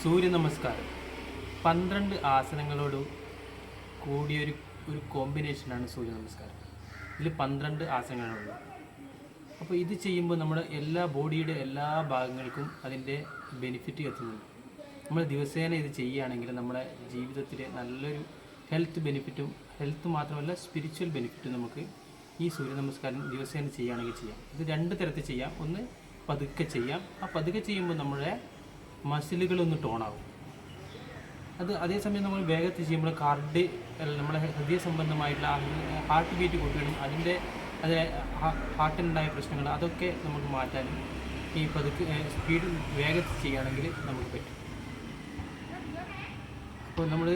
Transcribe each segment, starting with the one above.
സൂര്യ നമസ്കാരം 12 ആസനങ്ങളോട് കൂടിയൊരു കോമ്പിനേഷനാണ് സൂര്യ നമസ്കാരം. ഇതിൽ 12 ആസനങ്ങളുണ്ട്. അപ്പോൾ ഇത് ചെയ്യുമ്പോൾ നമ്മുടെ ബോഡിയുടെ എല്ലാ ഭാഗങ്ങൾക്കും അതിൻ്റെ ബെനിഫിറ്റ് എത്തുന്നുണ്ട്. നമ്മൾ ദിവസേന ഇത് ചെയ്യുകയാണെങ്കിൽ നമ്മുടെ ജീവിതത്തിൽ നല്ലൊരു ഹെൽത്ത് മാത്രമല്ല സ്പിരിച്വൽ ബെനിഫിറ്റും നമുക്ക് ഈ സൂര്യ നമസ്കാരം ദിവസേന ചെയ്യുകയാണെങ്കിൽ ചെയ്യാം. ഇത് 2 തരത്തിൽ ചെയ്യാം. ഒന്ന് പതുക്കെ ചെയ്യാം. ആ പതുക്കെ ചെയ്യുമ്പോൾ നമ്മുടെ മസിലുകളൊന്ന് ടോണാവും. അതേസമയം നമ്മൾ വേഗത്തിൽ ചെയ്യുമ്പോൾ നമ്മളെ ഹൃദയ സംബന്ധമായിട്ടുള്ള ഹാർട്ട് ബീറ്റ് കൂട്ടുകയും ഹാർട്ടിനുണ്ടായ പ്രശ്നങ്ങൾ അതൊക്കെ നമുക്ക് മാറ്റാനും ഈ സ്പീഡ് വേഗത്തിൽ ചെയ്യുകയാണെങ്കിൽ നമുക്ക് പറ്റും. അപ്പോൾ നമ്മൾ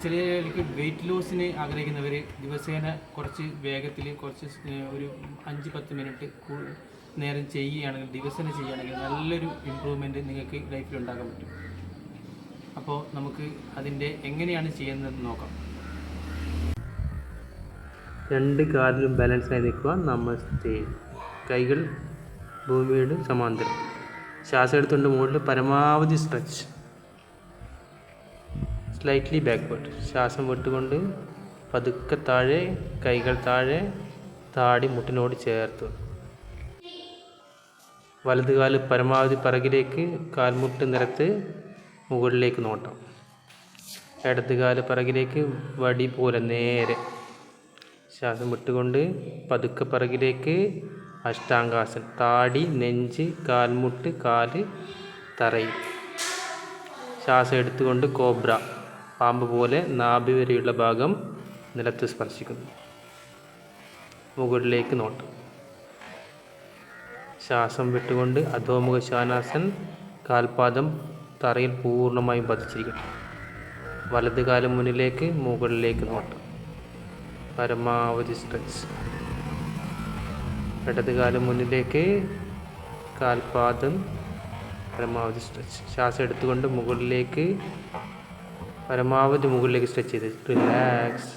ചിലർക്ക് വെയിറ്റ് ലോസിന് ആഗ്രഹിക്കുന്നവർ ദിവസേന കുറച്ച് വേഗത്തിൽ ഒരു 5-10 മിനിറ്റ് നേരം ചെയ്യുകയാണെങ്കിൽ ദിവസേന ചെയ്യുകയാണെങ്കിൽ നല്ലൊരു ഇമ്പ്രൂവ്മെൻറ്റ് നിങ്ങൾക്ക് ലൈഫിൽ ഉണ്ടാക്കാൻ പറ്റും. അപ്പോൾ നമുക്ക് അതിൻ്റെ എങ്ങനെയാണ് ചെയ്യുന്നതെന്ന് നോക്കാം. 2 കാലിലും ബാലൻസായി നിൽക്കുക. നമസ്തേ. കൈകൾ ഭൂമിയുടെ സമാന്തരം. ശ്വാസം എടുത്തുകൊണ്ട് മുകളിൽ പരമാവധി സ്ട്രെച്ച്. Slightly backward. ശ്വാസം വിട്ടുകൊണ്ട് പതുക്കെ താഴെ, കൈകൾ താഴെ, താടി മുട്ടിനോട് ചേർത്ത്. വലതുകാല് പരമാവധി പിറകിലേക്ക്, കാൽമുട്ട് നിരത്ത് മുകളിലേക്ക് നോട്ടം. ഇടതുകാല് പിറകിലേക്ക്, വടി പോലെ നേരെ. ശ്വാസം വിട്ടുകൊണ്ട് പതുക്കെ പിറകിലേക്ക്, അഷ്ടാംഗാസനം. താടി, നെഞ്ച്, കാൽമുട്ട്, കാല് തറയിൽ. ശ്വാസം എടുത്തുകൊണ്ട് കോബ്ര, പാമ്പ് പോലെ നാഭി വരെയുള്ള ഭാഗം നിലത്ത് സ്പർശിക്കുന്നു. മുകളിലേക്ക് നോട്ടം. ശ്വാസം വിട്ടുകൊണ്ട് അധോമുഖ ശ്വാനാസൻ. കാൽപാദം തറയിൽ പൂർണ്ണമായും പതിച്ചിരിക്കണം. വലത് കാലം മുന്നിലേക്ക്, മുകളിലേക്ക് നോട്ടം. പരമാവധി സ്ട്രെച്ച്. ഇടത് കാലം മുന്നിലേക്ക്, കാൽപാദം പരമാവധി സ്ട്രെച്ച്. ശ്വാസം എടുത്തുകൊണ്ട് മുകളിലേക്ക്, പരമാവധി മുകളിലേക്ക് സ്ട്രെച്ച് ചെയ്ത് റിലാക്സ്.